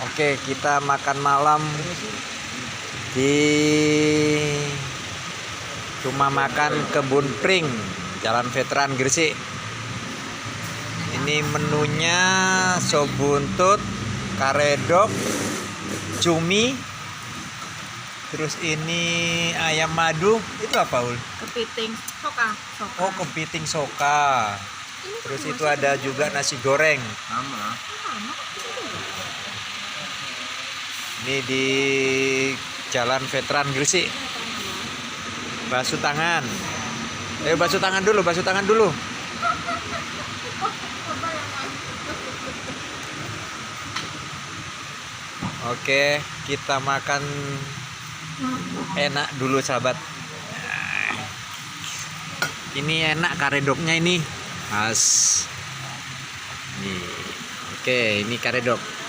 Oke, kita makan malam di rumah makan Kebun Pring, Jalan Veteran Gresik. Ini menunya sop buntut, karedok, cumi, terus ini ayam madu. Itu apa, Ul? Kepiting soka. Oh, kepiting soka. Terus itu ada juga nasi goreng. Ini di Jalan Veteran Gresik. Basuh tangan. Basuh tangan dulu, basuh tangan dulu. Oke, kita makan enak dulu, sahabat. Ini enak karedoknya ini. As. Nih. Oke, ini karedok.